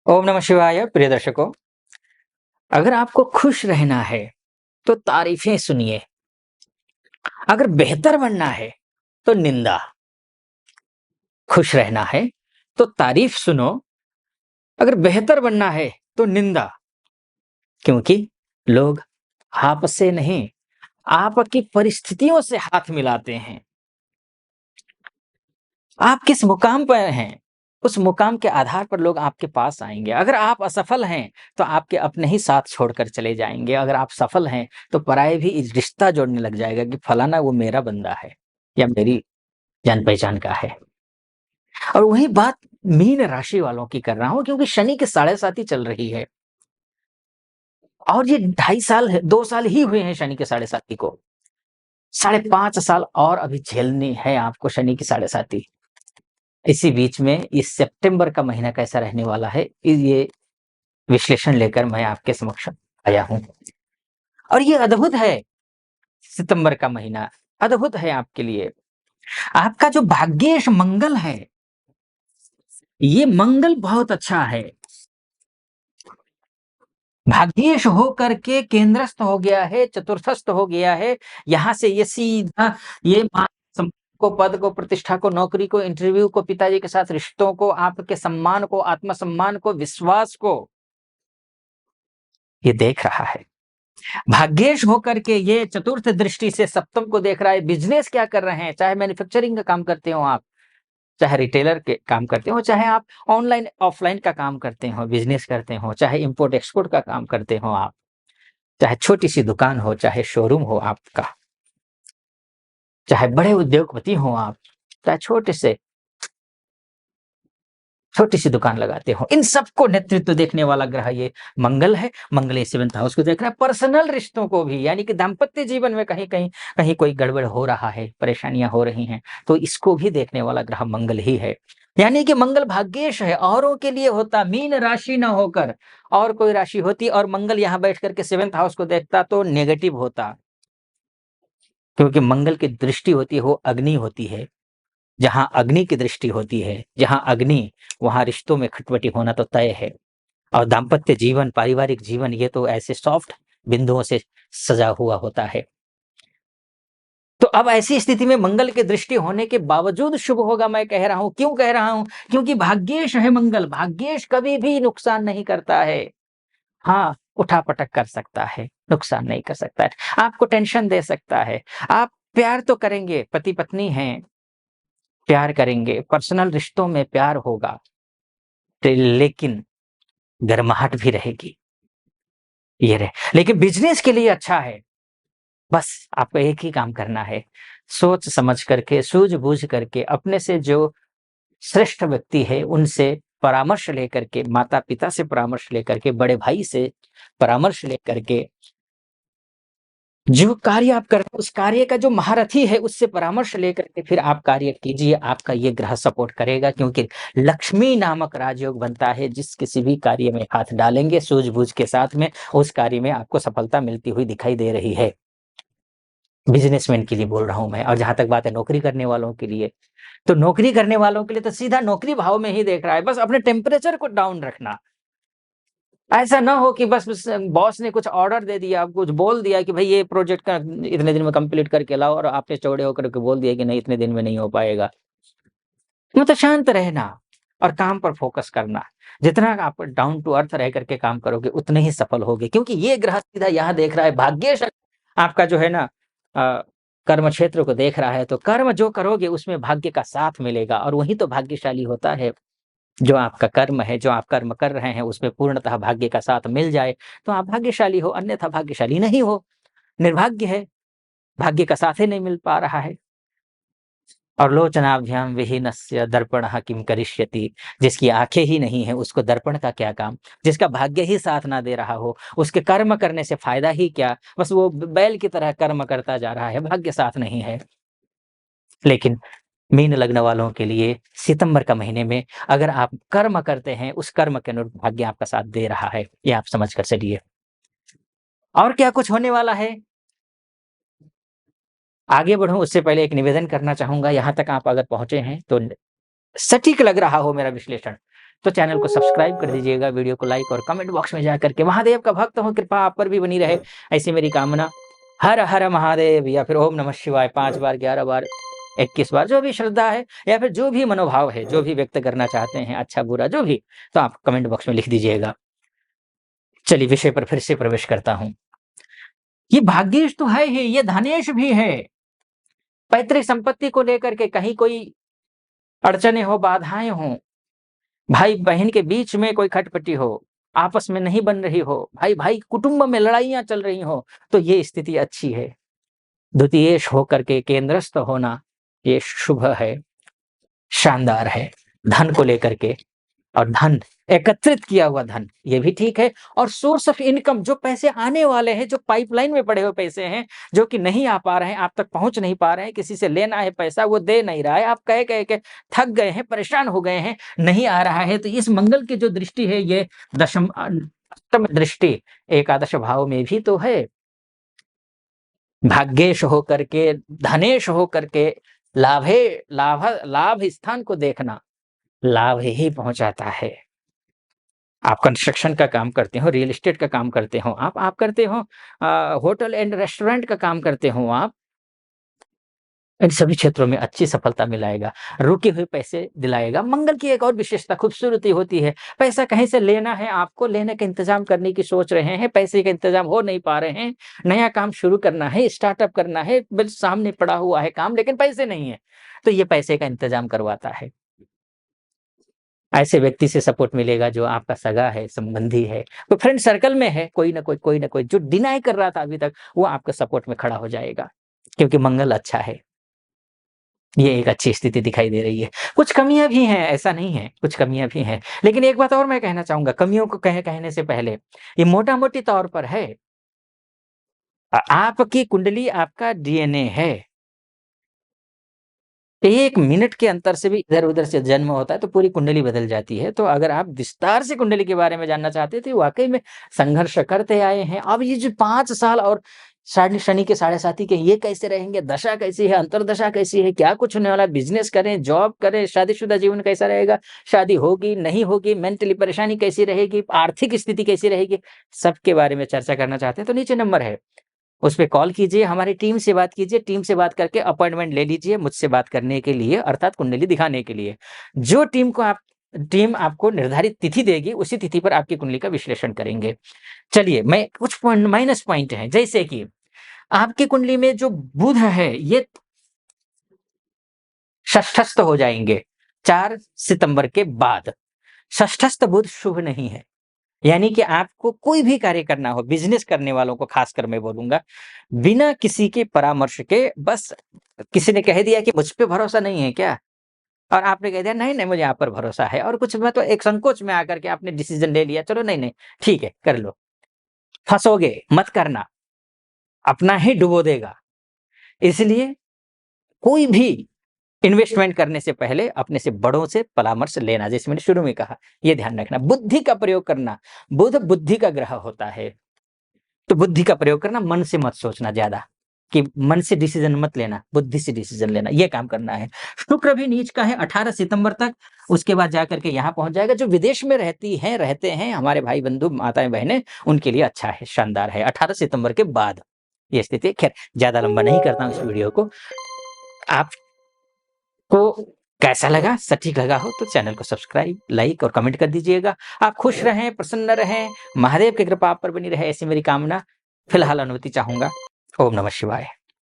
ओम नमः शिवाय। प्रिय दर्शकों, अगर आपको खुश रहना है तो तारीफें सुनिए। अगर बेहतर बनना है तो निंदा। खुश रहना है तो तारीफ सुनो। अगर बेहतर बनना है तो निंदा। क्योंकि लोग आपसे नहीं, आपकी परिस्थितियों से हाथ मिलाते हैं। आप किस मुकाम पर हैं, उस मुकाम के आधार पर लोग आपके पास आएँगे। अगर आप असफल हैं, तो आपके अपने ही साथ छोड़कर चले जाएँगे। अगर आप सफल हैं, तो पराये भी इस रिश्ता जोड़ने लग जाएगा कि फलाना वो मेरा बंदा है या मेरी जान-पहचान का है। और वही बात मीन राशि वालों की कर रहा हूँ, क्योंकि शनि की साढ़े साती चल रही है और ये 2.5 साल है, 2 साल ही हुए हैं शनि के साढ़े साती को। साढ़े 5 साल और अभी झेलनी है आपको शनि की साढ़े साती। इसी बीच में इस सितंबर का महीना कैसा रहने वाला है, ये विश्लेषण लेकर मैं आपके समक्ष आया हूँ। और ये अद्भुत है, सितंबर का महीना अद्भुत है आपके लिए। आपका जो भाग्येश मंगल है, ये मंगल बहुत अच्छा है। भाग्येश हो करके केंद्रस्थ हो गया है, चतुर्थस्थ हो गया है। यहाँ से ये सीधा ये मान सम्मान को, पद को, प्रतिष्ठा को, नौकरी को, इंटरव्यू को, पिताजी के साथ रिश्तों को, आपके सम्मान को, आत्मसम्मान को, विश्वास को ये देख रहा है। भाग्येश होकर के ये चतुर्थ दृष्टि से सप्तम को देख रहा है। बिजनेस क्या कर रहे हैं, चाहे मैन्युफैक्चरिंग का काम करते हो आप, चाहे रिटेलर के काम करते हो, चाहे आप ऑनलाइन ऑफलाइन का काम करते हो, बिजनेस करते हो, चाहे इंपोर्ट एक्सपोर्ट का काम करते हो आप, चाहे छोटी सी दुकान हो, चाहे शोरूम हो आपका, चाहे बड़े उद्योगपति हो आप, चाहे छोटी सी दुकान लगाते हो, इन सबको नेतृत्व देखने वाला ग्रह ये मंगल है। मंगल सेवंथ हाउस को देख रहा है। पर्सनल रिश्तों को भी, यानी कि दाम्पत्य जीवन में कहीं कहीं कहीं कोई गड़बड़ हो रहा है, परेशानियां हो रही हैं, तो इसको भी देखने वाला ग्रह मंगल ही है। यानी कि मंगल भाग्येश है। औरों के लिए होता मीन राशि ना होकर और कोई राशि होती और मंगल यहाँ बैठ करके सेवंथ हाउस को देखता तो नेगेटिव होता। क्योंकि मंगल की दृष्टि होती है, वो अग्नि होती है। जहाँ अग्नि की दृष्टि होती है, जहाँ अग्नि, वहाँ रिश्तों में खटपटी होना तो तय है। और दाम्पत्य जीवन, पारिवारिक जीवन, ये तो ऐसे सॉफ्ट बिंदुओं से सजा हुआ होता है। तो अब ऐसी स्थिति में मंगल की दृष्टि होने के बावजूद शुभ होगा, मैं कह रहा हूं। क्यों कह रहा हूं? क्योंकि भाग्येश है मंगल। भाग्येश कभी भी नुकसान नहीं करता है। हाँ, उठा-पटक कर सकता है, नुकसान नहीं कर सकता है। आपको टेंशन दे सकता है। आप प्यार तो करेंगे, पति-पत्नी हैं, प्यार करेंगे, पर्सनल रिश्तों में प्यार होगा, लेकिन गर्माहट भी रहेगी, ये रहे। लेकिन बिज़नेस के लिए अच्छा है। बस आपको एक ही काम करना है, सोच समझ करके, सूझ-बूझ करके, अपने से जो श्रेष्ठ व्यक्ति है, उनसे परामर्श लेकर के, माता-पिता से परामर्श लेकर के, बड़े भाई से परामर्श लेकर के, जो कार्य आप कर रहे हैं, उस कार्य का जो महारथी है, उससे परामर्श लेकर के फिर आप कार्य कीजिए। आपका ये ग्रह सपोर्ट करेगा, क्योंकि लक्ष्मी नामक राजयोग बनता है। जिस किसी भी कार्य में हाथ डालेंगे सूझ-बूझ के साथ में, उस कार्य में आपको सफलता मिलती हुई दिखाई दे रही है। बिज़नेसमैन के लिए बोल रहा हूँ मैं। और जहाँ तक बात है नौकरी करने वालों के लिए, तो नौकरी करने वालों के लिए तो सीधा नौकरी भाव में ही देख रहा है। बस अपने टेम्परेचर को डाउन रखना। ऐसा ना हो कि बस बॉस ने कुछ ऑर्डर दे दिया, कुछ बोल दिया कि भई ये प्रोजेक्ट का इतने दिन में कंप्लीट करके लाओ, और आपने चौड़े होकर के बोल दिया कि नहीं, इतने दिन में नहीं हो पाएगा। मतलब शांत रहना और काम पर फ़ोकस करना। जितना आप डाउन टू अर्थ रह करके काम करोगे, उतने ही सफल होगे, क्योंकि ये ग्रह सीधा यहाँ देख रहा है। भाग्येश आपका जो है ना, अ, कर्म क्षेत्र को देख रहा है, तो कर्म जो करोगे उसमें भाग्य का साथ मिलेगा, और वही तो भाग्यशाली होता है। जो आपका कर्म है, जो आप कर्म कर रहे हैं, उसमें पूर्णतः भाग्य का साथ मिल जाए, तो आप भाग्यशाली हो, अन्यथा भाग्यशाली नहीं हो, निर्भाग्य है, भाग्य का साथ ही नहीं मिल पा रहा है। और लोचनाभ्याम विहीनस्य दर्पणः किं करिष्यति। जिसकी आँखें ही नहीं है, उसको दर्पण का क्या काम? जिसका भाग्य ही साथ ना दे रहा हो, उसके कर्म करने से फ़ायदा ही क्या? बस वो बैल की तरह कर्म करता जा रहा है, भाग्य साथ नहीं है। लेकिन मीन लग्न वालों के लिए सितंबर का महीने में अगर आप कर्म करते हैं, उस कर्म के अनुरूप भाग्य आपका साथ दे रहा है, ये आप समझ कर चलिए। और क्या कुछ होने वाला है? आगे बढ़ूँ उससे पहले एक निवेदन करना चाहूँगा। यहाँ तक आप अगर पहुँचे हैं तो सटीक लग रहा हो मेरा विश्लेषण, तो चैनल को सब्सक्राइब कर दीजिएगा, वीडियो को लाइक और कमेंट बॉक्स में जाकर के महादेव का भक्त हूँ, कृपा आप पर भी बनी रहे, ऐसी मेरी कामना। हर हर महादेव या फिर ओम नमः शिवाय 5 बार, 11 बार, 21 बार, जो भी श्रद्धा है या फिर जो भी मनोभाव है, जो भी व्यक्त करना चाहते हैं, अच्छा बुरा जो भी, तो आप कमेंट बॉक्स में लिख दीजिएगा। चलिए विषय पर फिर से प्रवेश करता हूं। ये भाग्येश तो है ही, ये धनेश भी है। पैतृक संपत्ति को लेकर के कहीं कोई अड़चने हो, बाधाएं हो, भाई बहन के बीच में कोई खटपटी हो, आपस में नहीं बन रही हो, भाई भाई कुटुंब में लड़ाइयां चल रही हो, तो ये स्थिति अच्छी है। द्वितीयेश होकर के केंद्रस्थ होना ये शुभ है, शानदार है। धन को लेकर के, और धन एकत्रित किया हुआ धन ये भी ठीक है। और सोर्स ऑफ इनकम, जो पैसे आने वाले हैं, जो पाइपलाइन में पड़े हुए पैसे हैं, जो कि नहीं आ पा रहे हैं, आप तक पहुंच नहीं पा रहे हैं, किसी से लेना है पैसा वो दे नहीं रहा है, आप कह कह के थक गए हैं, परेशान हो गए हैं, नहीं आ रहा है, तो इस मंगल की जो दृष्टि है ये अष्टम दृष्टि एकादश भाव में भी तो है। भाग्येश होकर के, धनेश होकर के, लाभ स्थान को देखना लाभ ही पहुंचाता है। आप कंस्ट्रक्शन का काम करते हो, रियल एस्टेट का काम करते हो, आप करते हो होटल एंड रेस्टोरेंट का काम करते हो, आप इन सभी क्षेत्रों में अच्छी सफलता मिलाएगा, रुके हुए पैसे दिलाएगा। मंगल की एक और विशेषता खूबसूरती होती है, पैसा कहीं से लेना है, आपको लेने का इंतजाम करने की सोच रहे हैं, पैसे का इंतजाम हो नहीं पा रहे हैं, नया काम शुरू करना है, स्टार्टअप करना है, बिल सामने पड़ा हुआ है काम, लेकिन पैसे नहीं है, तो ये पैसे का इंतजाम करवाता है। ऐसे व्यक्ति से सपोर्ट मिलेगा जो आपका सगा है, संबंधी है, तो फ्रेंड सर्कल में है, कोई ना कोई जो डिनाई कर रहा था अभी तक, वो आपके सपोर्ट में खड़ा हो जाएगा, क्योंकि मंगल अच्छा है। ये एक अच्छी स्थिति दिखाई दे रही है। कुछ कमियां भी हैं, ऐसा नहीं है, कुछ कमियां भी हैं, लेकिन एक बात और मैं कहना चाहूंगा, कमियों को कहने से पहले, ये मोटा मोटी तौर पर है, आपकी कुंडली आपका डीएनए है। 1 मिनट के अंतर से भी इधर-उधर से जन्म होता है, तो पूरी कुंडली बदल जाती है। तो अगर आप विस्तार से कुंडली के बारे में जानना चाहते थे, वाक़ई में संघर्ष करते आए हैं। अब ये जो 5 साल और शनि के साढ़े साथी के ये कैसे रहेंगे, दशा कैसी है, अंतर्दशा कैसी है, क्या कुछ होने वाला है, बिज़नेस करें, जॉब करें, शादीशुदा जीवन कैसा रहेगा, शादी होगी, नहीं होगी, मेंटली परेशानी कैसी रहेगी, आर्थिक स्थिति कैसी रहेगी, सबके बारे में चर्चा करना चाहते हैं, तो नीचे नंबर है। उस पे कॉल कीजिए, हमारी टीम से बात कीजिए, टीम से बात करके अपॉइंटमेंट ले लीजिए मुझसे बात करने के लिए, अर्थात कुंडली दिखाने के लिए। जो टीम आपको निर्धारित तिथि देगी, उसी तिथि पर आपकी कुंडली का विश्लेषण करेंगे। चलिए, मैं कुछ पॉइंट माइनस पॉइंट हैं, जैसे कि आपकी कुंडली में जो बुध है, ये षष्ठस्थ हो जाएंगे 4 सितंबर के बाद। षष्ठस्थ बुध शुभ नहीं है। यानी कि आपको कोई भी कार्य करना हो, बिज़नेस करने वालों को खासकर मैं बोलूँगा, बिना किसी के परामर्श के, बस किसी ने कह दिया कि मुझ पे भरोसा नहीं है क्या? और आपने कह दिया नहीं, नहीं मुझे आप पर भरोसा है, और कुछ में तो एक संकोच में आकर के आपने डिसीज़न ले लिया, चलो नहीं, नहीं ठीक है, कर लो। फँसोगे, मत करना, अपना ही डुबो देगा। इसलिए कोई भी इन्वेस्टमेंट करने से पहले अपने से बड़ों से परामर्श लेना, जैसे मैंने शुरू में कहा, ये ध्यान रखना। बुद्धि का प्रयोग करना, बुध बुद्धि का ग्रह होता है, तो बुद्धि का प्रयोग करना, मन से मत सोचना ज़्यादा, कि मन से डिसीजन मत लेना, बुद्धि से डिसीजन लेना, ये काम करना है। शुक्र भी नीच का है 18 सितंबर तक, उसके बाद जाकर के यहाँ पहुँच जाएगा। जो विदेश में रहते हैं हमारे भाई बंधु, माताएँ बहनें, उनके लिए अच्छा है, शानदार है, 18 सितंबर के बाद ये स्थिति। खैर ज़्यादा लंबा नहीं करता हूँ इस वीडियो को। आपको कैसा लगा, सटीक लगा हो तो चैनल को सब्सक्राइब, लाइक और कमेंट कर दीजिएगा। आप खुश रहें, प्रसन्न रहें, महादेव की कृपा आप पर बनी रहे, ऐसी मेरी कामना। फिलहाल अनुमति चाहूंगा। ओम नमः शिवाय।